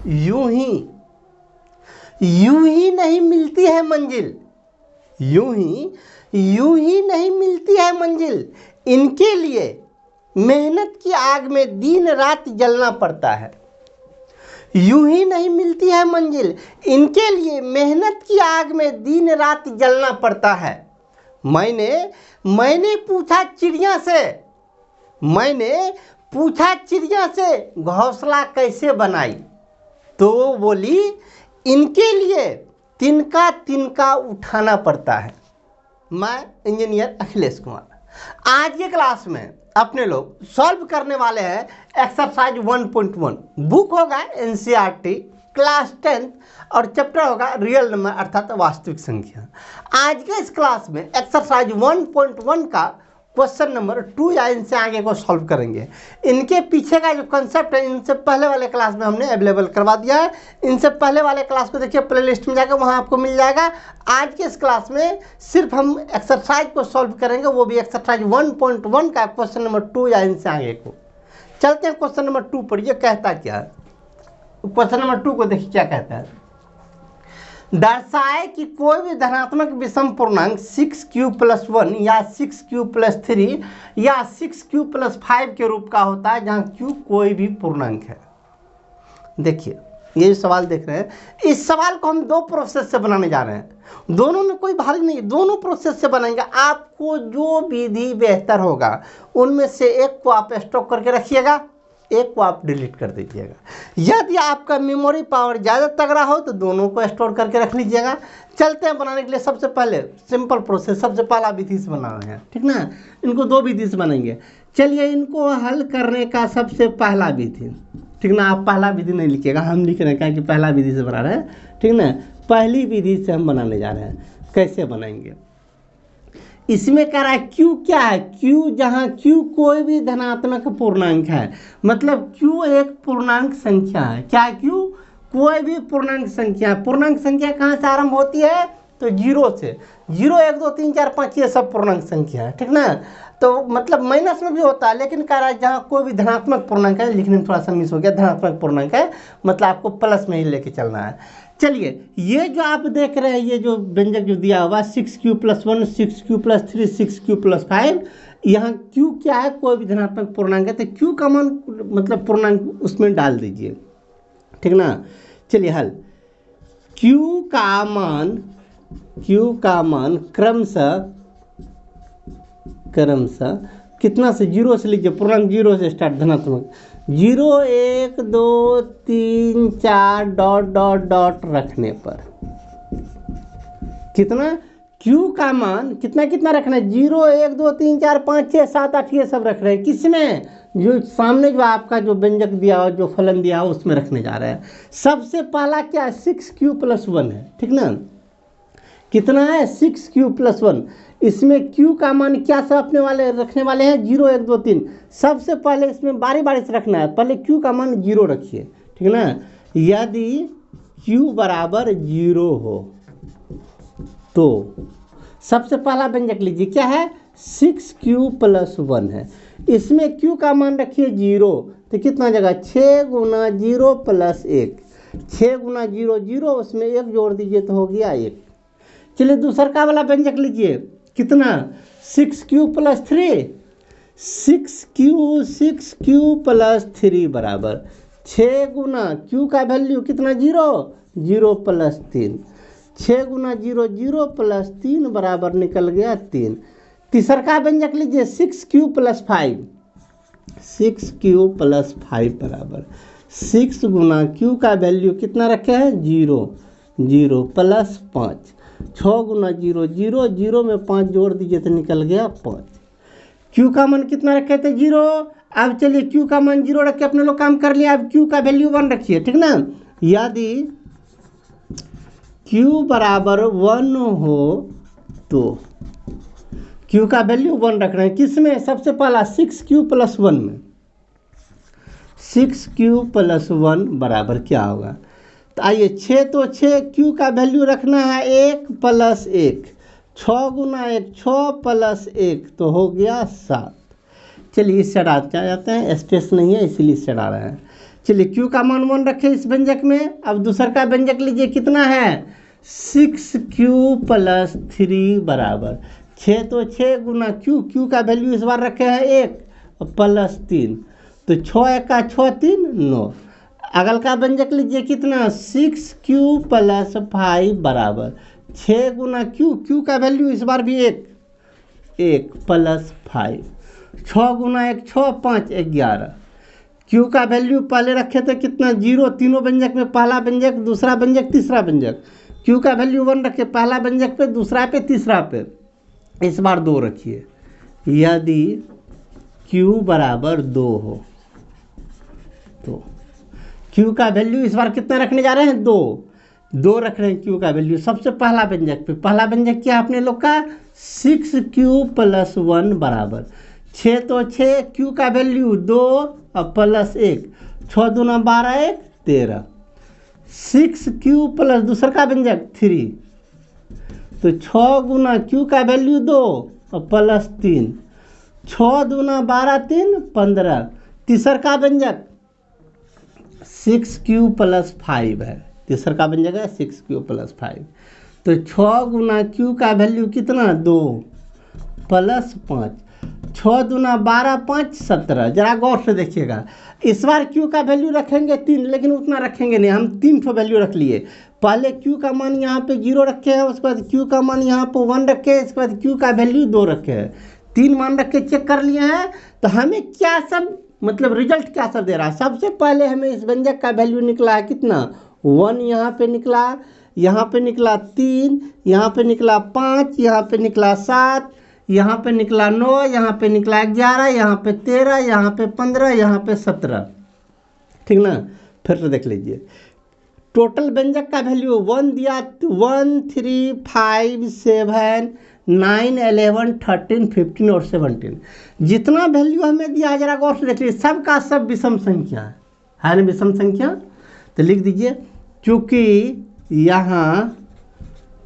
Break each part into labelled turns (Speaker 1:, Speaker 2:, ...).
Speaker 1: यूं ही नहीं मिलती है मंजिल, यूं ही नहीं मिलती है मंजिल, इनके लिए मेहनत की आग में दिन रात जलना पड़ता है। यूं ही नहीं मिलती है मंजिल, इनके लिए मेहनत की आग में दिन रात जलना पड़ता है। मैंने पूछा चिड़िया से, मैंने पूछा चिड़िया से घोंसला कैसे बनाई, तो वो बोली इनके लिए तिनका तिनका उठाना पड़ता है। मैं इंजीनियर अखिलेश कुमार, आज के क्लास में अपने लोग सॉल्व करने वाले हैं एक्सरसाइज 1.1। बुक होगा एनसीईआरटी क्लास 10 और चैप्टर होगा रियल नंबर अर्थात वास्तविक संख्या। आज के इस क्लास में एक्सरसाइज 1.1 का क्वेश्चन नंबर 2 या इनसे आगे को सॉल्व करेंगे। इनके पीछे का जो कंसेप्ट है इनसे पहले वाले क्लास में हमने अवेलेबल करवा दिया है। इनसे पहले वाले क्लास को देखिए प्लेलिस्ट में जाकर वहाँ आपको मिल जाएगा। आज के इस क्लास में सिर्फ हम एक्सरसाइज को सॉल्व करेंगे, वो भी एक्सरसाइज 1.1 का क्वेश्चन नंबर 2 या इनसे आगे को। चलते हैं क्वेश्चन नंबर 2 पर। यह कहता क्या है, क्वेश्चन नंबर 2 को देखिए क्या कहता है। दर्शाए कि कोई भी धनात्मक विषम पूर्णांक 6q+1 या 6q+3 या 6q+5 के रूप का होता है जहां q कोई भी पूर्णांक है। देखिए ये सवाल देख रहे हैं, इस सवाल को हम दो प्रोसेस से बनाने जा रहे हैं। दोनों में कोई भारी नहीं, दोनों प्रोसेस से बनाएंगे। आपको जो विधि बेहतर होगा उनमें से एक को आप स्टॉक करके रखिएगा, एक को आप डिलीट कर दीजिएगा। यदि आपका मेमोरी पावर ज़्यादा तगड़ा हो तो दोनों को स्टोर करके रख लीजिएगा। चलते हैं बनाने के लिए। सबसे पहले सिंपल प्रोसेस, सबसे पहला विधि से बना रहे हैं, ठीक ना। इनको दो विधि से बनाएंगे। चलिए इनको हल करने का सबसे पहला विधि, ठीक ना। आप पहला विधि नहीं लिखिएगा, हम लिख रहे हैं क्या कि पहला विधि से बना रहे हैं, ठीक ना। पहली विधि से हम बनाने जा रहे हैं। कैसे बनाएंगे, इसमें कह रहा है q क्या है, q जहाँ q कोई भी धनात्मक पूर्णांक है, मतलब q एक पूर्णांक संख्या है। क्या q कोई भी पूर्णांक संख्या। पूर्णांक संख्या कहाँ से आरंभ होती है, तो 0 से। 0 1 2 3 4 5 ये सब पूर्णांक संख्या है, ठीक ना। तो मतलब माइनस में भी होता है, लेकिन कह रहा है जहाँ कोई भी धनात्मक पूर्णांक है, लिखने में थोड़ा सा मिस हो गया, धनात्मक पूर्णांक है मतलब आपको प्लस में ही लेके चलना है। चलिए ये जो आप देख रहे हैं, ये जो व्यंजक जो दिया हुआ 6q+1 6q+3 6q+5, यहाँ q क्या है, कोई भी धनात्मक पूर्णांक है, तो q का मान मतलब पूर्णांक उसमें डाल दीजिए, ठीक ना। चलिए हल। q का मान क्रमशः कितना से, 0 से लीजिए, पूर्णांक 0 से स्टार्ट, धनात्मक 0 1 2 3 4 डॉट डॉट डॉट रखने पर कितना q का मान कितना कितना रखना है, 0 1 2 3 4 5 6 7 8 ये सब रख रहे हैं। किसमें, जो सामने जो आपका जो व्यंजक दिया हो, जो फलन दिया हो, उसमें रखने जा रहे हैं। सबसे पहला क्या है, 6q+1 है, ठीक ना। कितना है, 6q+1। इसमें q का मान क्या सब अपने वाले रखने वाले हैं, 0 1 2 3। सबसे पहले इसमें बारी बारी से रखना है। पहले q का मान 0 रखिए, ठीक ना। यदि q बराबर 0 हो तो सबसे पहला व्यंजक लीजिए, क्या है, 6q+1 है। इसमें q का मान रखिए 0, तो कितना जगह, 6 × 0 + 1, 6 × 0 0, उसमें 1 जोड़ दीजिए तो हो गया 1। चलिए दूसरा का वाला व्यंजक लीजिए, कितना, 6q+3, 6q+3 बराबर 6 गुना q का वैल्यू कितना, 0 0 + 3, 6 × 0 0 + 3 बराबर निकल गया 3। तीसरा का व्यंजक लीजिए 6q+5, 6q+5 बराबर 6 गुना q का वैल्यू कितना रखे हैं, 0 0 + 5, 6 × 0 0 0 में 5 जोड़ दीजिए तो निकल गया 5। q का मान कितना रखे थे, 0। अब चलिए q का मान 0 रख के अपने लोग काम कर लिया। अब q का वैल्यू 1 रखिए, ठीक ना। यदि q बराबर 1 हो तो q का वैल्यू 1 रख रहे हैं। किसमें, सबसे पहला 6q+1 में। 6q+1 बराबर क्या होगा, तो आइए 6 तो 6, q का वैल्यू रखना है 1 + 1, 6 गुना 1 6 + 1 तो हो गया 7। चलिए इस साइड आ जाते हैं, स्पेस नहीं है इसीलिए इस साइड आ रहे हैं। चलिए क्यू का मान 1 रखे इस व्यंजक में। अब दूसरा का व्यंजक लीजिए, कितना है 6q प्लस 3 बराबर 6, तो 6 गुना क्यू का वैल्यू इस बार रखे हैं 1 प्लस 3, तो 6 1 6 3 9। अगल का व्यंजक लीजिए, कितना 6q प्लस 5 बराबर 6 गुना क्यू का वैल्यू इस बार भी 1 प्लस 5, 6 गुना 1 6 5 11। क्यू का वैल्यू पहले रखे थे कितना 0, तीनों व्यंजक में, पहला व्यंजक, दूसरा व्यंजक, तीसरा व्यंजक। क्यू का वैल्यू 1 रखे पहला व्यंजक पे, दूसरा पे, तीसरा पे, इस बार 2 रखिए। यदि क्यू बराबर 2 हो तो क्यू का वैल्यू इस बार कितना रखने जा रहे हैं 2 रख रहे हैं क्यू का वैल्यू सबसे पहला व्यंजक पे। पहला व्यंजक क्या अपने लोग का 6q प्लस 1 बराबर 6, तो 6 क्यू का वैल्यू 2 और प्लस 1, 6 दूना 12 1 13। 6q प्लस दूसरा का व्यंजक 3, तो 6 गुना क्यू का वैल्यू 2 और प्लस 3, 6 दूना 12 3 15। तीसरा का व्यंजक 6q प्लस 5 है, तीसरा का व्यंजक है 6q प्लस 5, तो 6 गुना क्यू का वैल्यू कितना 2 प्लस 5, 6 दूना 12 5 17। जरा गौर से देखिएगा, इस बार क्यू का वैल्यू रखेंगे 3, लेकिन उतना रखेंगे नहीं, हम 3 ठो वैल्यू रख लिए। पहले क्यू का मान यहाँ पे 0 रखे हैं, उसके बाद क्यू का मान यहाँ पे 1 रखे हैं, इसके बाद क्यू का वैल्यू 2 रखे हैं। 3 मान रख के चेक कर लिए हैं, तो हमें क्या सब मतलब रिजल्ट क्या सब दे रहा है। सबसे पहले हमें इस व्यंजक का वैल्यू निकला है कितना 1, यहाँ पे निकला, यहाँ पे निकला 3, यहाँ पे निकला 5, यहाँ पे निकला 7, यहाँ पे निकला 9, यहाँ पे निकला 11, यहाँ पे 13, यहाँ पे 15, यहाँ पे 17। ठीक ना, फिर से देख लीजिए टोटल व्यंजक का वैल्यू 1 दिया, 1 3 5 7 9 11 13 15 और 17। जितना वैल्यू हमें दिया है जरा गौर से देख लीजिए, सब का सब विषम संख्या है ना, विषम संख्या। तो लिख दीजिए, क्योंकि यहाँ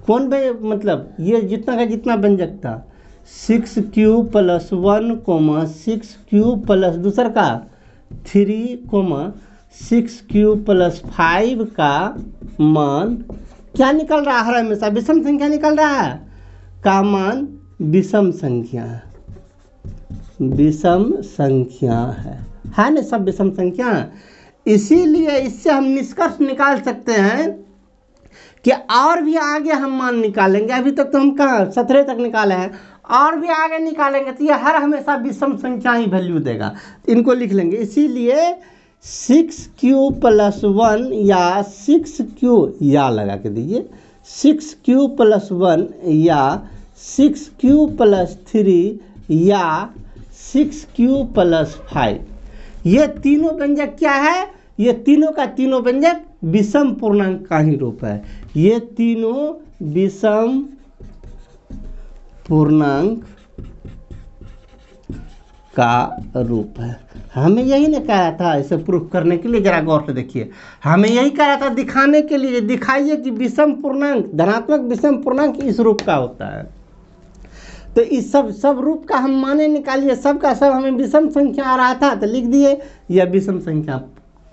Speaker 1: कौन भाई मतलब ये जितना का जितना व्यंजक था 6q प्लस 1 6q प्लस दूसरा का 3 6q प्लस 5 का मान क्या निकल रहा है, हमेशा विषम संख्या निकल रहा है, का मान विषम संख्या है, विषम संख्या है ना, सब विषम संख्या। इसीलिए इससे हम निष्कर्ष निकाल सकते हैं कि और भी आगे हम मान निकालेंगे। अभी तक तो हम कहाँ 17 तक निकाले हैं, और भी आगे निकालेंगे तो ये हर हमेशा विषम संख्या ही वैल्यू देगा। इनको लिख लेंगे, इसीलिए 6q प्लस 1 या 6q या लगा के दीजिए, 6q प्लस 1 या 6q प्लस 3 या 6q प्लस 5, ये तीनों व्यंजक क्या है, ये तीनों का तीनों व्यंजक विषम पूर्णांक का ही रूप है। ये तीनों विषम पूर्णांक का रूप है। हमें यही नहीं कहा था इसे प्रूफ करने के लिए, जरा गौर से देखिए, हमें यही कहा था दिखाने के लिए, दिखाइए कि विषम पूर्णांक धनात्मक विषम पूर्णांक इस रूप का होता है। तो इस सब रूप का हम माने निकालिए, सब का सब हमें विषम संख्या आ रहा था तो लिख दिए यह विषम संख्या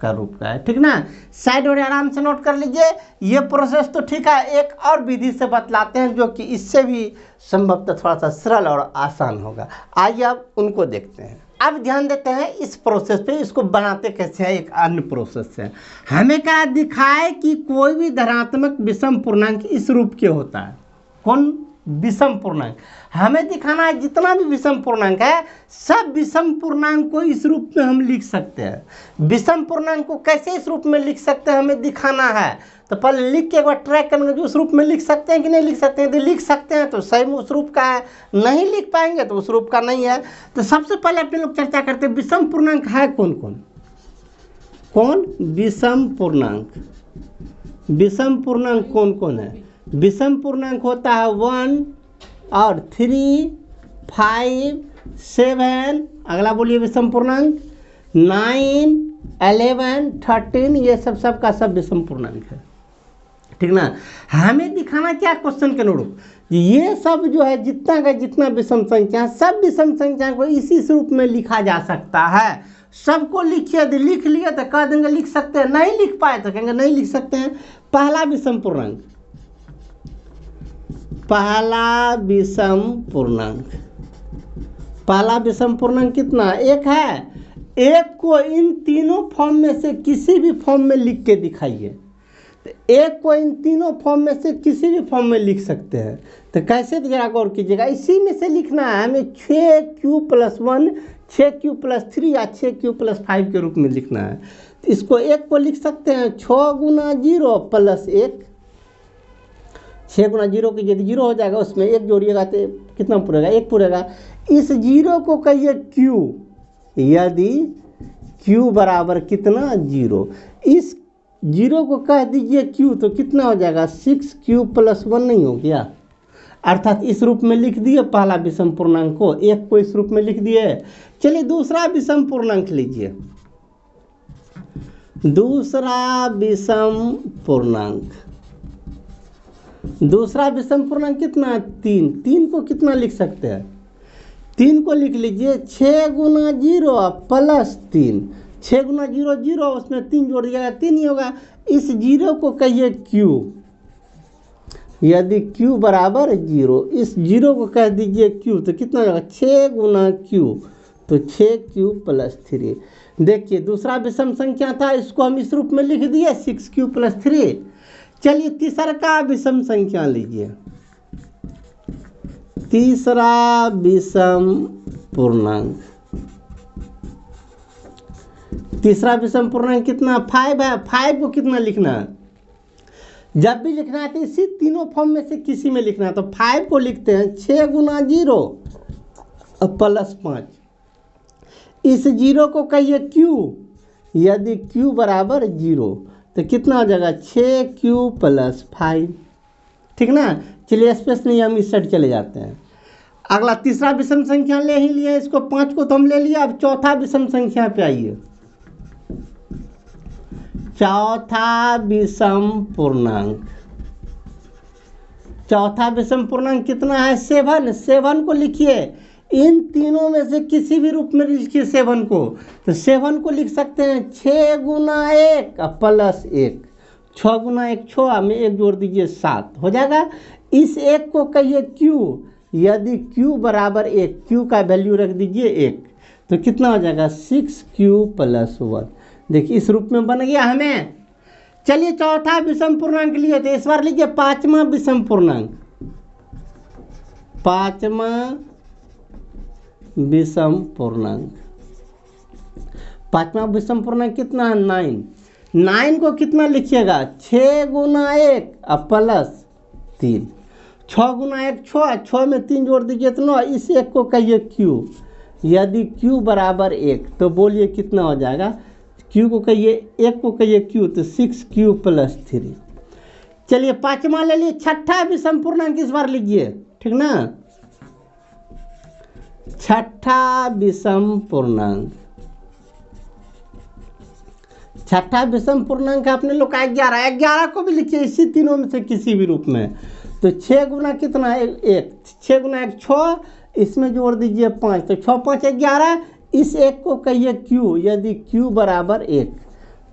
Speaker 1: का रूप का है। ठीक ना, साइड और आराम से नोट कर लीजिए। ये प्रोसेस तो ठीक है, एक और विधि से बतलाते हैं जो कि इससे भी संभवतः थोड़ा सा सरल और आसान होगा। आइए अब उनको देखते हैं। अब ध्यान देते हैं इस प्रोसेस पे, इसको बनाते कैसे हैं, एक अन्य प्रोसेस है। हमें क्या दिखाए कि कोई भी धनात्मक विषम पूर्णांक इस रूप के होता है। कौन विषम पूर्णांक, हमें दिखाना है जितना भी विषम पूर्णांक है सब विषम पूर्णांक को इस रूप में हम लिख सकते हैं। विषम पूर्णांक को कैसे इस रूप में लिख सकते हैं हमें दिखाना है, तो पहले लिख के एक बार ट्रैक करेंगे जो उस रूप में लिख सकते हैं कि नहीं लिख सकते हैं। यदि लिख सकते हैं तो सही में उस रूप का है, नहीं लिख पाएंगे तो उस रूप का नहीं है। तो सबसे पहले अपने लोग चर्चा करते हैं विषम पूर्णांक है कौन कौन, कौन विषम पूर्णांक, विषम पूर्णांक कौन कौन है। विषम पूर्णांक होता है 1 और 3 5 7, अगला बोलिए विषम पूर्णांक 9 11 13, ये सब का सब विषम पूर्णांक है। ठीक ना, हमें दिखाना क्या क्वेश्चन के अनुरूप, ये सब जो है जितना का जितना विषम संख्या, सब विषम संख्या को इसी रूप में लिखा जा सकता है। सबको लिखिए, यदि लिख लिए तो कह देंगे लिख सकते हैं, नहीं लिख पाए तो कहेंगे नहीं लिख सकते हैं। पहला विषम पूर्णांक, पहला विषम पूर्णांक, पहला विषम पूर्णांक कितना, एक है। एक को इन तीनों फॉर्म में से किसी भी फॉर्म में लिख के दिखाइए। तो एक को इन तीनों फॉर्म में से किसी भी फॉर्म में लिख सकते हैं। तो कैसे, जरा गौर कीजिएगा, इसी में से लिखना है हमें 6q+1, 6q+3 या 6q+5 के रूप में लिखना है। तो इसको एक को लिख सकते हैं 6 गुना 0 + 1, 6 गुना 0 की यदि 0 हो जाएगा उसमें 1 जोड़िएगा तो कितना पूरेगा, 1 पूरेगा। इस 0 को कहिए q, यदि q बराबर कितना 0, इस 0 को कह दीजिए q तो कितना हो जाएगा 6q+1 नहीं हो गया। अर्थात इस रूप में लिख दिए पहला विषम पूर्णांक को, एक को इस रूप में लिख दिए। चलिए दूसरा विषम पूर्णांक लीजिए, दूसरा विषम पूर्णांक, दूसरा विषम पूर्णांक कितना, 3। 3 को कितना लिख सकते हैं, 3 को लिख लीजिए 6 गुना 0 + 3, 6 गुना 0 0, उसमें 3 जोड़ दिएगा 3 ही होगा। इस 0 को कहिए q, यदि q बराबर 0, इस 0 को कह दीजिए q तो कितना होगा 6 गुना q, तो 6q+3। देखिए दूसरा विषम संख्या था, इसको हम इस रूप में लिख दिए 6q+3। चलिए तीसरा का विषम संख्या लीजिए, तीसरा विषम पूर्णांक, तीसरा विषम पूर्णांक कितना 5 है। 5 को कितना लिखना है, जब भी लिखना है तो इसी तीनों फॉर्म में से किसी में लिखना है। तो 5 को लिखते हैं 6 गुना 0 + 5, इस 0 को कहिए q, यदि q बराबर 0 तो कितना हो जाएगा 6q+5, ठीक ना। चलिए स्पेस नहीं, हम इस साइड चले जाते हैं। अगला तीसरा विषम संख्या ले ही लिए, इसको 5 को तो हम ले लिया। अब चौथा विषम संख्या पे आइए, चौथा विषम पूर्णांक, चौथा विषम पूर्णांक कितना है 7। 7 को लिखिए, इन तीनों में से किसी भी रूप में लिखिए 7 को। तो 7 को लिख सकते हैं 6 गुना 1 + 1, 6 गुना 1 6 में 1 जोड़ दीजिए 7 हो जाएगा। इस 1 को कहिए q, यदि q बराबर 1, q का वैल्यू रख दीजिए 1, तो कितना हो जाएगा 6q+1। देखिए इस रूप में बन गया हमें। चलिए चौथा विषम पूर्णांक लिए थे, इस बार लीजिए पांचवा विषम पूर्णांक, पांचवा विषम पूर्णांक, पांचवा विषम पूर्णांक कितना है 9। 9 को कितना लिखिएगा 6 गुना 1 + 3, 6 गुना 1 6, 6 में 3 जोड़ दीजिए तो 9। इस 1 को कहिए q, यदि q बराबर 1 तो बोलिए कितना हो जाएगा, q को कहिए 1 को कहिए q तो 6q+3। चलिए पांचवा ले लिए। छठा विषम पूर्णांक इस बार लीजिए, ठीक ना। छठा विषम पूर्णांक, छठा विषम पूर्णांक आपने लोग का 11। 11 को भी लिखिए इसी तीनों में से किसी भी रूप में। तो 6 गुना कितना है 1, 6 गुना 1 6, इसमें जोड़ दीजिए 5, तो 6 5 11। इस 1 को कहिए q, यदि q बराबर 1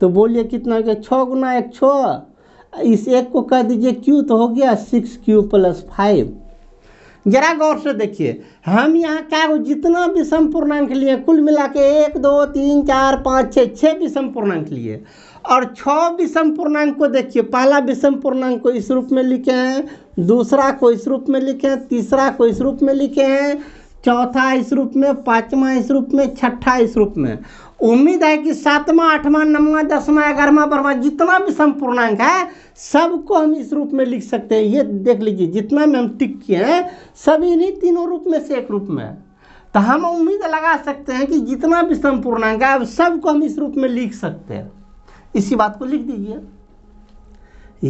Speaker 1: तो बोलिए कितना हो गया 6 गुना 1 6, इस 1 को कह दीजिए q तो हो गया 6q+5। जरा गौर से देखिए, हम यहाँ क्या जितना विषम पूर्णांक लिए कुल मिला के 1 2 3 4 5 6 विषम पूर्णांक लिए, और 6 विषम पूर्णांक को देखिए। पहला विषम पूर्णांक को इस रूप में लिखे हैं, दूसरा को इस रूप में लिखे हैं, तीसरा को इस रूप में लिखे हैं, चौथा इस रूप में, पांचवा इस रूप में, छठा इस रूप में। उम्मीद है कि 7वां 8वां 9वां 10वां 11वां 12वां जितना विषम पूर्णांक है सबको हम इस रूप में लिख सकते हैं। ये देख लीजिए जितना में हम टिक किए हैं सब इन्हीं तीनों रूप में से एक रूप में है। तो हम उम्मीद लगा सकते हैं कि जितना विषम पूर्णांक है सबको हम इस रूप में लिख सकते हैं। इसी बात को लिख दीजिए,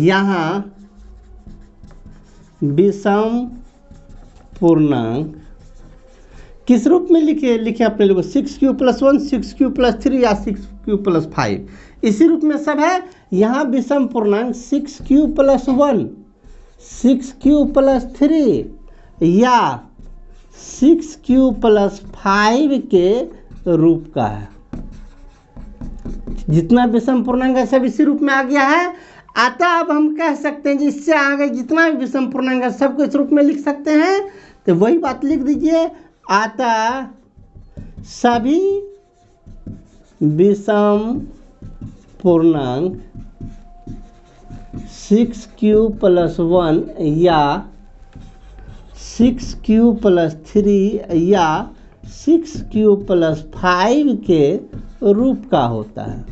Speaker 1: यहाँ विषम पूर्णांक किस रूप में लिखे अपने लोग 6q+1 6q+3 या 6q+5 इसी रूप में सब है। यहाँ विषम पूर्णांक 6q+1 6q+3 या 6q+5 के रूप का है। जितना विषम पूर्णांक है सब इसी रूप में आ गया है। अतः अब हम कह सकते हैं जी इससे आगे जितना भी विषम पूर्णांक है सबको इस रूप में लिख सकते हैं। तो वही बात लिख दीजिए, अतः सभी विषम पूर्णांक 6q + 1 या 6q + 3 या 6q + 5 के रूप का होता है।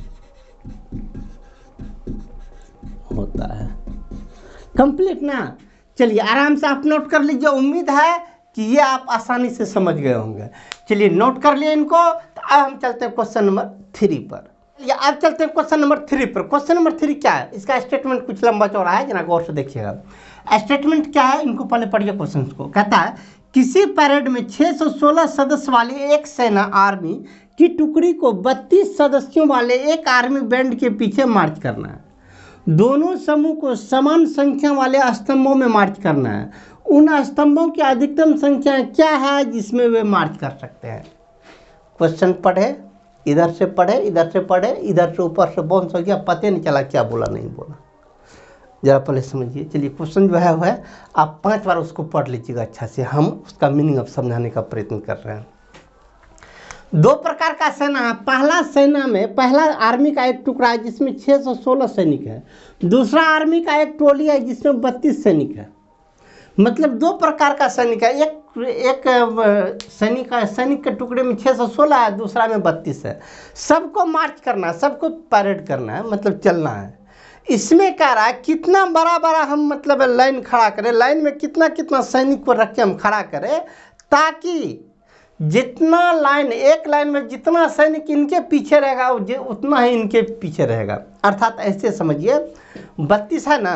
Speaker 1: कंप्लीट ना। चलिए आराम से आप नोट कर लीजिए, उम्मीद है कि ये आप आसानी से समझ गए होंगे। चलिए नोट कर लिए इनको। तो अब हम चलते हैं क्वेश्चन नंबर 3 पर। या अब चलते हैं क्वेश्चन नंबर 3 पर। क्वेश्चन नंबर 3 क्या है, इसका स्टेटमेंट कुछ लंबा चौड़ा है, जरा गौर से देखिएगा। स्टेटमेंट क्या है, इनको पहले पढ़िए क्वेश्चन को। कहता है किसी परेड में 616 सदस्य वाली एक सेना आर्मी की टुकड़ी को 32 सदस्यों वाले एक आर्मी बैंड के पीछे मार्च करना है। दोनों समूह को समान संख्या वाले स्तंभों में मार्च करना है। उन स्तंभों की अधिकतम संख्या क्या है जिसमें वे मार्च कर सकते हैं। क्वेश्चन पढ़े, इधर से पढ़े, इधर से पढ़े, इधर से ऊपर से बाउंस हो गया, पता नहीं चला क्या बोला नहीं बोला, जरा पहले समझिए। चलिए क्वेश्चन जो है वह है, आप 5 बार उसको पढ़ लीजिएगा अच्छा से, हम उसका मीनिंग अब समझाने का प्रयत्न कर रहे हैं। 2 प्रकार का सेना है। पहला आर्मी का एक टुकड़ा है जिसमें 616 सैनिक है। दूसरा आर्मी का एक टोली है जिसमें 32 सैनिक है। मतलब 2 प्रकार का सैनिक है। एक सैनिक के टुकड़े में 616 है, दूसरा में 32 है। सबको मार्च करना है, सबको परेड करना है, मतलब चलना है। इसमें कह रहा है कितना बड़ा हम मतलब लाइन खड़ा करें, लाइन में कितना सैनिक को रख के हम खड़ा करें, ताकि जितना लाइन, एक लाइन में जितना सैनिक इनके पीछे रहेगा उतना ही इनके पीछे रहेगा। अर्थात ऐसे समझिए 32 है ना,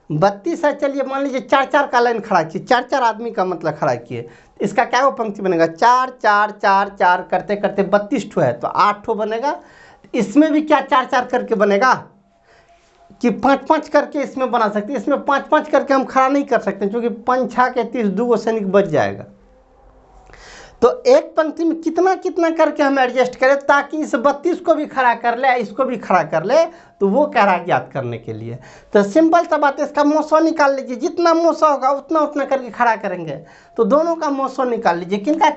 Speaker 1: 32 है, चलिए मान लीजिए 4 का लाइन खड़ा किए, 4 आदमी का मतलब खड़ा किए, इसका क्या वो पंक्ति बनेगा, 4 4 4 4 करते करते 32 ठो है तो 8 ठो बनेगा। इसमें भी क्या 4 करके बनेगा कि 5 करके इसमें बना सकते हैं। इसमें 5 करके हम खड़ा नहीं कर सकते क्योंकि 5 6 के 30, 2 सैनिक बच जाएगा। तो एक पंक्ति में कितना करके हम एडजस्ट करें ताकि इस 32 को भी खड़ा कर ले, इसको भी खड़ा कर ले, तो वो कह रहा है ज्ञात करने के लिए। तो सिंपल सा बात है, इसका मोसो निकाल लीजिए, जितना मोसो होगा उतना करके खड़ा करेंगे। तो दोनों का मोसो निकाल लीजिए, किनका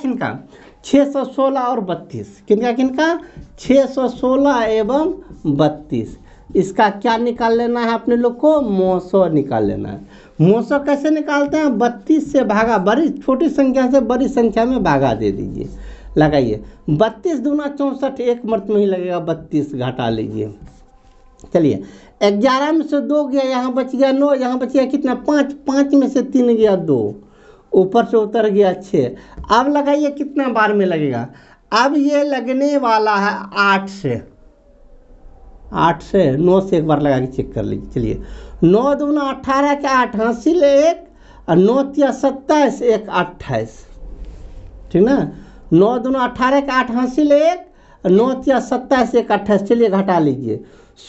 Speaker 1: 616 और 32, किनका 616 एवं 32। इसका क्या निकाल लेना है अपने लोग को, मोसो निकाल लेना है। मोसो कैसे निकालते हैं, 32 से भागा, बड़ी छोटी संख्या से बड़ी संख्या में भागा दे दीजिए, लगाइए। 32 दूना 64, एक मर्त में ही लगेगा, 32 घटा लीजिए। चलिए 11 में से 2 गया, यहाँ बच गया 9, यहाँ बच गया कितना 5 में से 3 गया 2, ऊपर से उतर गया 6। अब लगाइए कितना बार में लगेगा। अब ये लगने वाला है 8 से 9 से एक बार लगा के चेक कर लीजिए। चलिए 9 दूना 18 के 8 हासिल 1 और 9 तिया 27 1 28, ठीक ना। 9 दूना 18 के 8 हासिल 1 और 9 तिया 27 1 28। चलिए घटा लीजिए,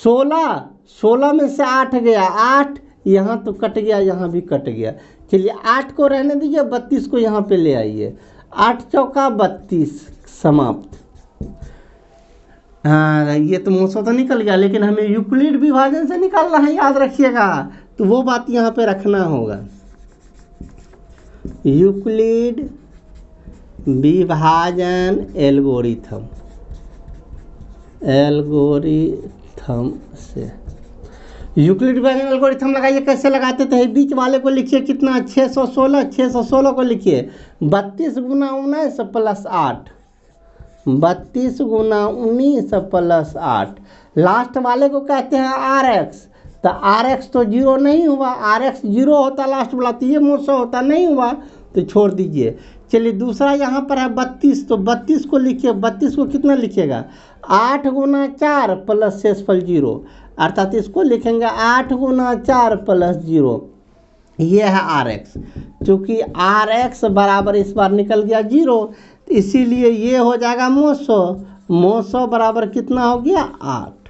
Speaker 1: 16 में से 8 गया 8, यहाँ तो कट गया, यहाँ भी कट गया। चलिए 8 को रहने दीजिए, 32 को यहाँ पे ले आइए, 8 चौका 32, समाप्त। हाँ ये तो मोसो तो निकल गया, लेकिन हमें यूक्लिड विभाजन से निकालना है, याद रखिएगा। तो वो बात यहाँ पे रखना होगा, यूक्लिड विभाजन एल्गोरिथम से यूक्लिड विभाजन एल्गोरिथम लगाइए। कैसे लगाते थे, बीच वाले को लिखिए कितना 616 को लिखिए 32 गुना 19 प्लस 8, 32 गुना 19 प्लस 8। लास्ट वाले को कहते हैं RX। तो RX तो 0 नहीं हुआ, RX 0 होता लास्ट वाला, तो ये मोसो होता, नहीं हुआ तो छोड़ दीजिए। चलिए दूसरा यहाँ पर है 32, तो 32 को लिखिए, 32 को कितना लिखिएगा 8 गुना 4 प्लस शेषफल 0, अर्थात इसको लिखेंगे 8 गुना 4 प्लस 0, ये है RX। चूँकि RX बराबर इस बार निकल गया 0, इसीलिए ये हो जाएगा मोसो बराबर कितना हो गया 8।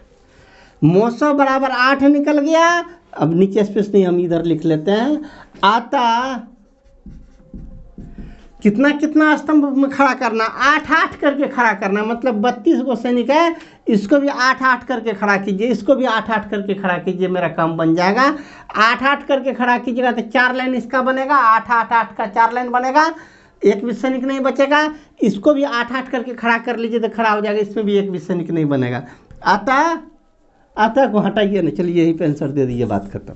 Speaker 1: मोसो बराबर 8 निकल गया। अब नीचे स्पेस नहीं, हम इधर लिख लेते हैं, अतः कितना कितना स्तंभ में खड़ा करना, 8-8 करके खड़ा करना, मतलब 32 गो सैनिक है, इसको भी 8-8 करके खड़ा कीजिए, इसको भी 8-8 करके खड़ा कीजिए, मेरा काम बन जाएगा। 8-8 करके खड़ा कीजिएगा तो 4 लाइन इसका बनेगा, 8-8-8 का 4 लाइन बनेगा, एक भी सैनिक नहीं बचेगा। इसको भी 8-8 करके खड़ा कर लीजिए तो खड़ा हो जाएगा, इसमें भी एक भी सैनिक नहीं बनेगा। आता को हटाइए ना, चलिए यही पे आंसर दे दीजिए, बात खत्म,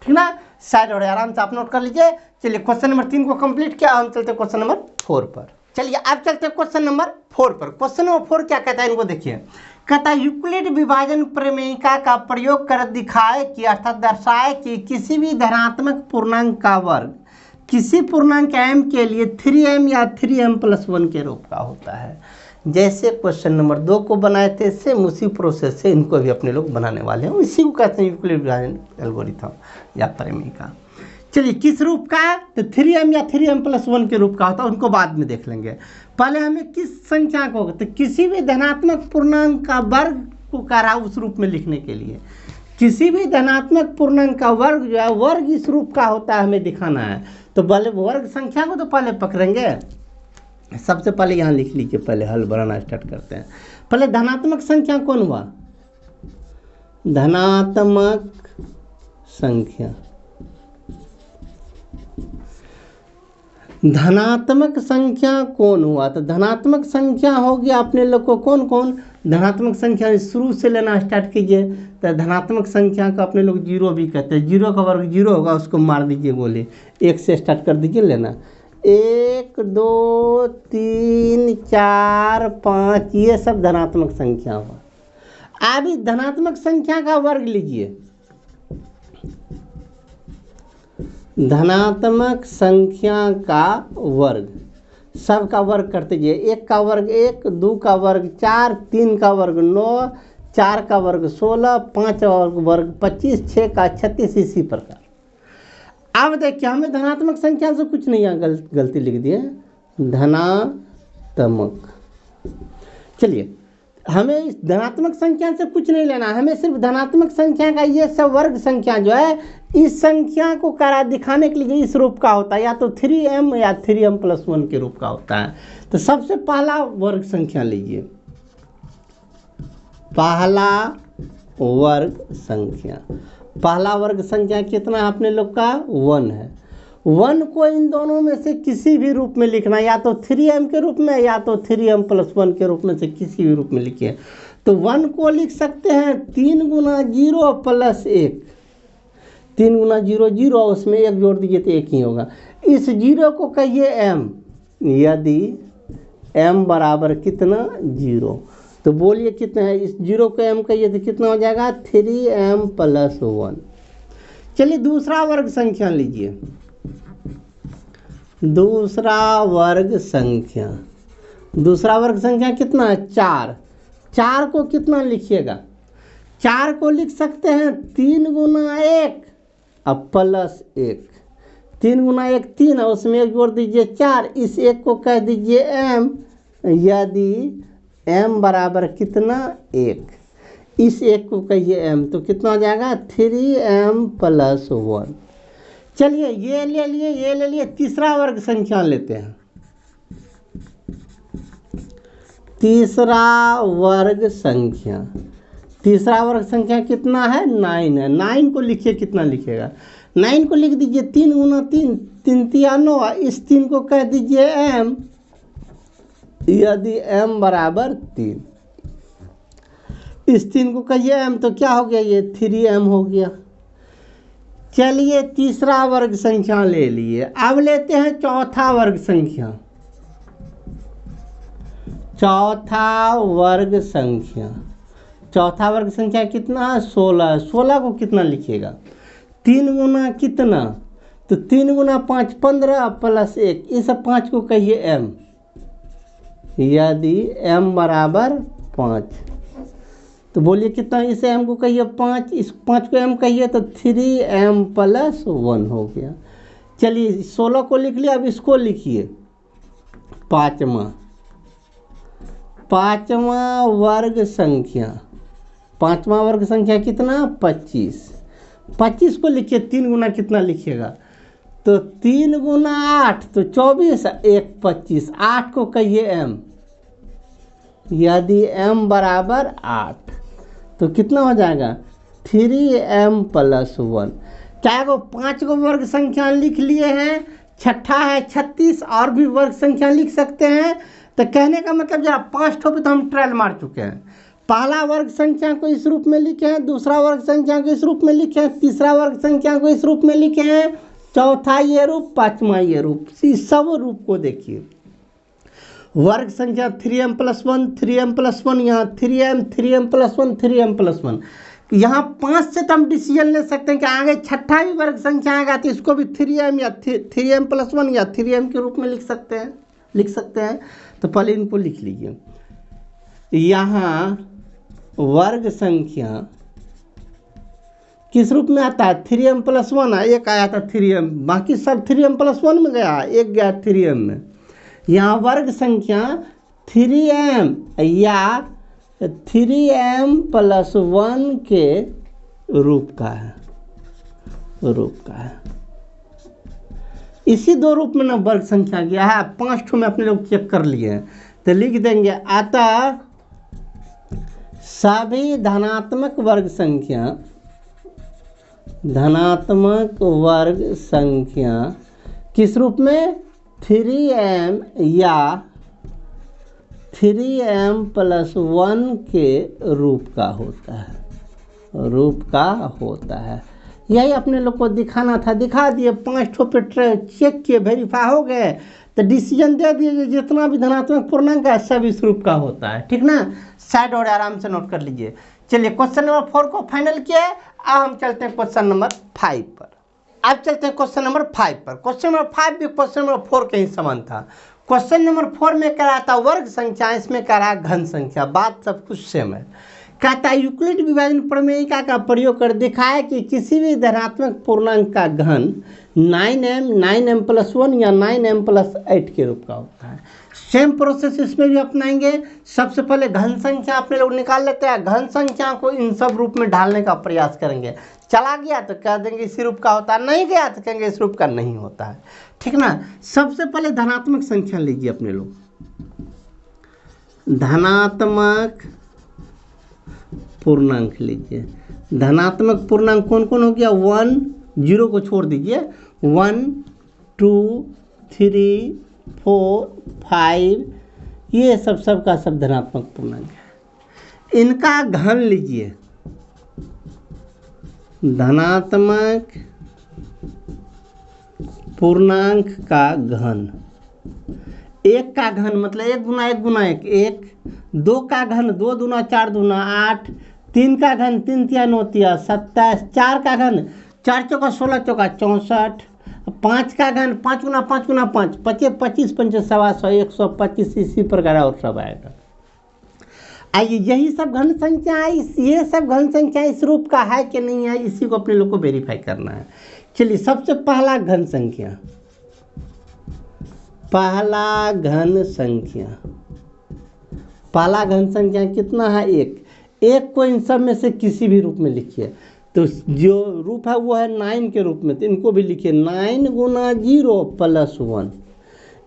Speaker 1: ठीक ना। साइड और आराम से आप नोट कर लीजिए। चलिए क्वेश्चन नंबर 3 को कंप्लीट किया, हम चलते क्वेश्चन नंबर 4 पर। चलिए अब चलते क्वेश्चन नंबर 4 पर। क्वेश्चन नंबर 4 क्या कहता है, इनको देखिए। कहता है यूक्लिड विभाजन प्रमेयिका का प्रयोग कर दिखाए कि अर्थात दर्शाए कि किसी भी धनात्मक पूर्णांक का वर्ग किसी पूर्णांक m के लिए 3m या 3m+1 के रूप का होता है। जैसे क्वेश्चन नंबर 2 को बनाए थे, सेम उसी प्रोसेस से इनको भी अपने लोग बनाने वाले हैं। इसी को कहते हैं यूक्लिड विभाजन एल्गोरिथम या प्रमेयिका। चलिए किस रूप का है, तो 3m या 3m+1 के रूप का होता है, उनको बाद में देख लेंगे। पहले हमें किस संख्या को, तो किसी भी धनात्मक पूर्णांक का वर्ग को कह रहा है उस रूप में लिखने के लिए। किसी भी धनात्मक पूर्णांक का वर्ग जो है, वर्ग इस रूप का होता है, हमें दिखाना है। तो पहले वर्ग संख्या को तो पहले पकड़ेंगे। सबसे पहले यहाँ लिख लीजिए, पहले हल बनाना स्टार्ट करते हैं। पहले धनात्मक संख्या कौन हुआ, धनात्मक संख्या। धनात्मक संख्या कौन हुआ, तो धनात्मक संख्या हो गया अपने लोग को कौन कौन। धनात्मक संख्या शुरू से लेना स्टार्ट कीजिए, तो धनात्मक संख्या का अपने लोग 0 भी कहते हैं। 0 का वर्ग 0 होगा, उसको मार दीजिए गोली, 1 से स्टार्ट कर दीजिए लेना। 1 2 3 4 5, ये सब धनात्मक संख्या हुआ। अब इस धनात्मक संख्या का वर्ग लीजिए, धनात्मक संख्या का वर्ग, सब का वर्ग करते जाइए। 1 का वर्ग 1, 2 का वर्ग 4, 3 का वर्ग 9, 4 का वर्ग 16, 5 का वर्ग 25, 6 का 36, इसी प्रकार। अब देखिए हमें धनात्मक संख्या से कुछ नहीं, यहाँ गलती लिख दिए, धनात्मक। चलिए हमें इस धनात्मक संख्या से कुछ नहीं लेना, हमें सिर्फ धनात्मक संख्या का ये सब वर्ग संख्या जो है, इस संख्या को करा दिखाने के लिए इस रूप का होता है, या तो 3m या 3m+1 के रूप का होता है। तो सबसे पहला वर्ग संख्या लीजिए, पहला वर्ग संख्या। पहला वर्ग संख्या कितना है अपने लोग का, 1 है। 1 को इन दोनों में से किसी भी रूप में लिखना, या तो 3m के रूप में या तो 3m+1 के रूप में से किसी भी रूप में लिखिए। तो 1 को लिख सकते हैं 3 गुना 0 + 1, 3 गुना 0 0, उसमें 1 जोड़ दीजिए तो 1 ही होगा। इस 0 को कहिए m, यदि m बराबर कितना 0, तो बोलिए कितना है, इस 0 को m कहिए तो कितना हो जाएगा 3m+1। चलिए दूसरा वर्ग संख्या लीजिए, दूसरा वर्ग संख्या। दूसरा वर्ग संख्या कितना है, 4। 4 को कितना लिखिएगा, 4 को लिख सकते हैं 3 गुना 1 अब +1, 3 गुना 1 3 है, उसमें 1 जोड़ दीजिए 4, इस 1 को कह दीजिए m, यदि m बराबर कितना 1, इस 1 को कहिए m, तो कितना हो जाएगा 3m+1। चलिए ये ले लिए, ये ले लिए। तीसरा वर्ग संख्या लेते हैं, तीसरा वर्ग संख्या। तीसरा वर्ग संख्या कितना है, 9 है। 9 को लिखिए, कितना लिखिएगा, 9 को लिख दीजिए 3 गुना 3, 3 तिया 9, इस 3 को कह दीजिए m, यदि m बराबर 3, इस 3 को कहिए m, तो क्या हो गया, ये 3m हो गया। चलिए तीसरा वर्ग संख्या ले लिए। अब लेते हैं चौथा वर्ग संख्या। चौथा वर्ग संख्या, चौथा वर्ग संख्या कितना है, 16। 16 को कितना लिखिएगा, 3 गुना कितना, तो 3 गुना 5 15 +1, इस 5 को कहिए m, यदि m बराबर 5, तो बोलिए कितना, इस m को कहिए 5, इस 5 को m कहिए तो 3m+1 हो गया। चलिए 16 को लिख लिया, अब इसको लिखिए पाँचवा वर्ग संख्या। पाँचवा वर्ग संख्या कितना, 25। 25 को लिखिए, 3 गुना कितना लिखिएगा, तो 3 गुना 8 तो 24, 1 25, 8 को कहिए m। यदि m बराबर 8 तो कितना हो जाएगा 3m प्लस 1। क्या को 5 को वर्ग संख्या लिख लिए हैं, छठा है 36 और भी वर्ग संख्या लिख सकते हैं। तो कहने का मतलब जरा 5 ठो पे तो हम ट्रायल मार चुके हैं। पहला वर्ग संख्या को इस रूप में लिखे हैं, दूसरा वर्ग संख्या को इस रूप में लिखे हैं, तीसरा वर्ग संख्या को इस रूप में लिखे हैं, चौथा ये रूप, पांचवा ये रूप। इस सब रूप को देखिए। वर्ग संख्या 3m प्लस 1, 3m प्लस 1, यहाँ 3m प्लस 1, 3m प्लस 1। यहाँ 5 से तो हम डिसीजन ले सकते हैं कि आगे छठा भी वर्ग संख्या आएगा तो इसको भी 3m या 3m प्लस 1 या 3m के रूप में लिख सकते हैं। तो पहले इनको लिख लीजिए। यहाँ वर्ग संख्या किस रूप में आता है 3m प्लस 1, एक आया था 3m, बाकी सब 3m प्लस 1 में गया, एक गया 3m में। यहाँ वर्ग संख्या 3m या 3m प्लस 1 के रूप का है, इसी दो रूप में ना वर्ग संख्या गया है। 5 ठो में अपने लोग चेक कर लिए हैं। तो लिख देंगे अतः सभी धनात्मक वर्ग संख्या किस रूप में 3m या 3m प्लस 1 के रूप का होता है। यही अपने लोग को दिखाना था, दिखा दिए। 5 ठो पे चेक किए, वेरीफाई हो गए तो डिसीजन दे दिए। जितना भी धनात्मक पूर्णांक है सब इस रूप का होता है, ठीक ना। साइड और आराम से नोट कर लीजिए। चलिए क्वेश्चन नंबर 4 को फाइनल किया। अब हम चलते हैं क्वेश्चन नंबर 5 पर। क्वेश्चन नंबर 5 पर। क्वेश्चन नंबर 5 भी क्वेश्चन नंबर 4 के ही समान था। क्वेश्चन नंबर 4 में कह रहा था वर्ग संख्या, इसमें कह रहा है घन संख्या। बात सब कुछ सेम है। कहता है यूक्लिड विभाजन प्रमेयिका का प्रयोग कर दिखाए कि किसी भी धनात्मक पूर्णांक का घन 9m प्लस 1 या 9m प्लस 8 के रूप का होता है। सेम प्रोसेस इसमें भी अपनाएंगे। सबसे पहले घन संख्या अपने लोग निकाल लेते हैं। घन संख्या को इन सब रूप में ढालने का प्रयास करेंगे। चला गया तो कह देंगे इसी रूप का होता है, नहीं गया तो कहेंगे इस रूप का नहीं होता है, ठीक ना। सबसे पहले धनात्मक संख्या लीजिए अपने लोग। धनात्मक पूर्णांक लीजिए। धनात्मक पूर्णांक कौन कौन हो गया, 1 0 को छोड़ दीजिए, 1 2 3 4 5, ये सब का सब धनात्मक पूर्णांक है। इनका घन लीजिए। धनात्मक पूर्णांक का घन, 1 का घन मतलब 1 गुना 1 गुना 1 1, 2 का घन 2 दूना 4 दूना 8, 3 का घन 3 तिया 9 तिया 27, 4 का घन 4 चौका 16 चौका 64, 5 का घन 5 गुना 5 गुना 5 25 25 पंचे 125 125, इसी प्रकार और सब आएगा। आइए यही सब घन संख्या है। ये सब घन संख्या इस रूप का है कि नहीं है, इसी को अपने लोग को वेरीफाई करना है। चलिए सबसे पहला घन संख्या, पहला घन संख्या कितना है 1 को इन सब में से किसी भी रूप में लिखिए। तो जो रूप है वो है 9 के रूप में, तो इनको भी लिखिए 9 गुना 0 प्लस 1।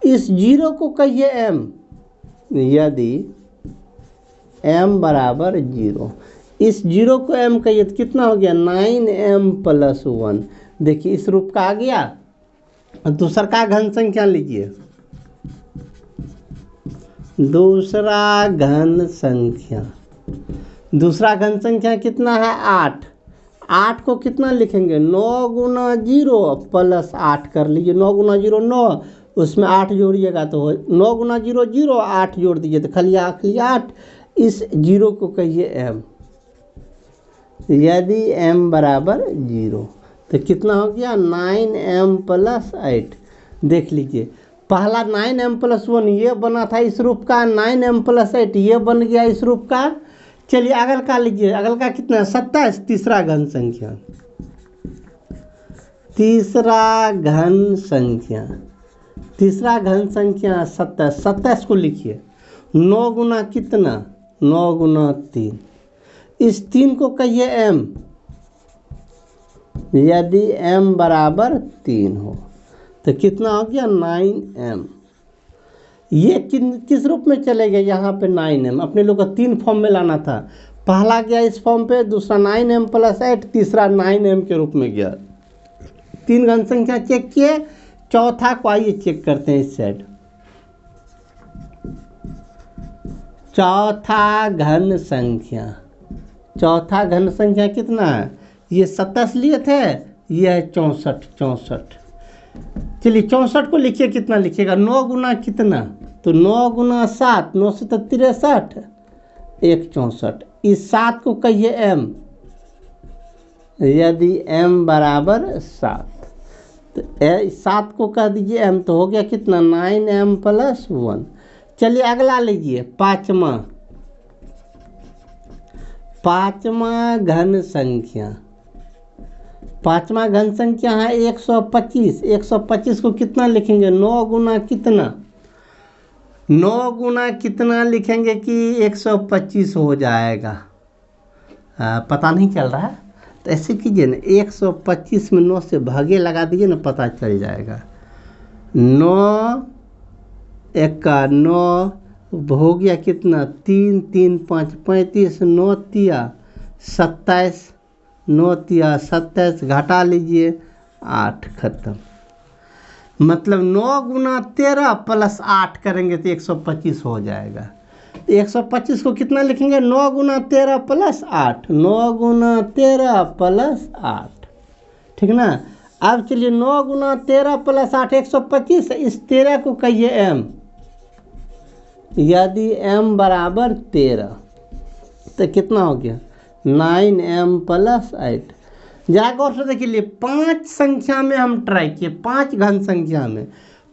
Speaker 1: इस 0 को कहिए m। यदि m बराबर 0, इस 0 को m कहिए तो कितना हो गया 9m प्लस 1। देखिए इस रूप का आ गया। दूसरा का घन संख्या लीजिए। दूसरा घन संख्या कितना है 8। 8 को कितना लिखेंगे 9 गुना 0 प्लस 8 कर लीजिए। 9 गुना 0 9, उसमें 8 जोड़िएगा तो 9 गुना 0 0, 8 जोड़ दीजिए तो खाली 8। इस 0 को कहिए m। यदि m बराबर 0 तो कितना हो गया 9m प्लस 8। देख लीजिए पहला 9m प्लस 1 ये बना था इस रूप का, 9m प्लस 8 ये बन गया इस रूप का। चलिए अगल का लीजिए। अगल का कितना 27। तीसरा घन संख्या 27 को लिखिए। 9 गुना कितना 9 गुना 3, इस 3 को कहिए m। यदि m बराबर 3 हो तो कितना हो गया 9m। ये किस रूप में चले गए, यहाँ पे 9m अपने लोग को 3 फॉर्म में लाना था। पहला गया इस फॉर्म पे, दूसरा 9m + 8, तीसरा 9m के रूप में गया। 3 घन संख्या चेक किए, चौथा को आइए चेक करते हैं इस साइड। चौथा घन संख्या, चौथा घन संख्या कितना है, ये 27 लिए थे, ये है 64। चलिए 64 को लिखिए, कितना लिखिएगा, 9 गुना कितना, तो 9 गुना 7, 9 से 63, 1 64। इस 7 को कहिए m, यदि m बराबर 7 तो 7 को कह दीजिए m, तो हो गया कितना 9m + 1। चलिए अगला लीजिए, पाँचवा घन संख्या। पाँचवा घन संख्या है 125। 125 को कितना लिखेंगे, 9 गुना कितना, 9 गुना कितना लिखेंगे कि 125 हो जाएगा। पता नहीं चल रहा है तो ऐसे कीजिए ना, 125 में 9 से भागे लगा दीजिए ना, पता चल जाएगा। 9 एका 9 हो गया कितना, 3 3 5 35, 9 तिया 27, 9 तिया 27, घटा लीजिए 8, खत्म। मतलब 9 गुना 13 + 8 करेंगे तो 125 हो जाएगा। तो 125 को कितना लिखेंगे, 9 गुना 13 + 8, 9 गुना 13 + 8, ठीक ना। अब चलिए 9 गुना 13 + 8 125, इस 13 को कहिए m, यदि m बराबर 13 तो कितना हो गया 9m + 8। जरा गौर से देखिए, 5 संख्या में हम ट्राई किए, 5 घन संख्या में।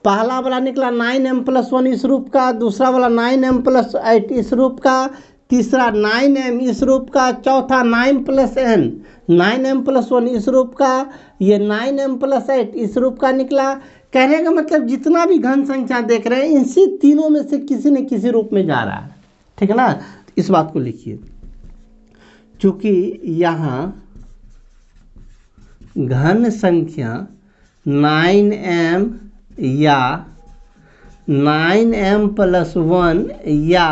Speaker 1: पहला वाला निकला 9m + 1 इस रूप का, दूसरा वाला 9m + 8 इस रूप का, तीसरा 9m इस रूप का, चौथा 9 + n 9m + 1 इस रूप का, ये 9m + 8 इस रूप का निकला। कहने का मतलब जितना भी घन संख्या देख रहे हैं, इनसे तीनों में से किसी न किसी रूप में जा रहा है, ठीक है ना। इस बात को लिखिए, चूंकि यहाँ घन संख्या 9m या 9m + 1 या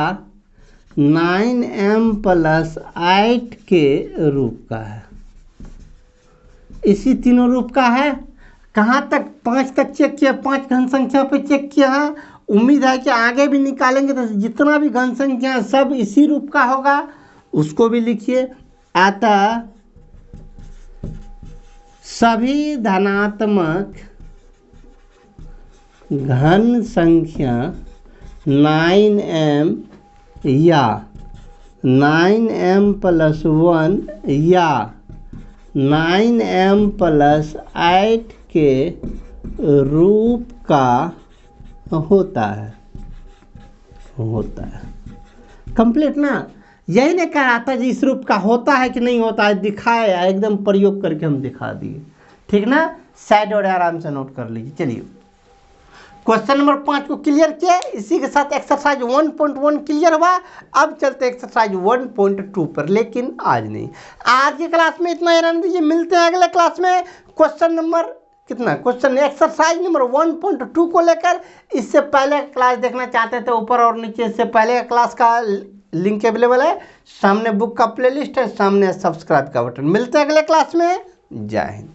Speaker 1: 9m + 8 के रूप का है, इसी तीनों रूप का है। कहाँ तक, 5 तक चेक किया, 5 घन संख्या पे चेक किया है। उम्मीद है कि आगे भी निकालेंगे तो जितना भी घन संख्या है सब इसी रूप का होगा, उसको भी लिखिए। अतः सभी धनात्मक घन संख्या 9m या 9m + 1 या 9m + 8 के रूप का होता है। कंप्लीट ना, यही नहीं कह रहा था जी इस रूप का होता है कि नहीं होता है, दिखाया एकदम प्रयोग करके हम दिखा दिए, ठीक ना। साइड और आराम से नोट कर लीजिए। चलिए क्वेश्चन नंबर 5 को क्लियर किया, इसी के साथ एक्सरसाइज 1.1 क्लियर हुआ। अब चलते एक्सरसाइज 1.2 पर, लेकिन आज नहीं, आज की क्लास में इतना ही रहने दीजिए। मिलते हैं अगले क्लास में क्वेश्चन नंबर कितना, क्वेश्चन एक्सरसाइज नंबर 1.2 को लेकर। इससे पहले क्लास देखना चाहते थे ऊपर और नीचे, इससे पहले क्लास का लिंक अवेलेबल है, सामने बुक का प्लेलिस्ट है, सामने सब्सक्राइब का बटन। मिलते हैं अगले क्लास में। जय हिंद।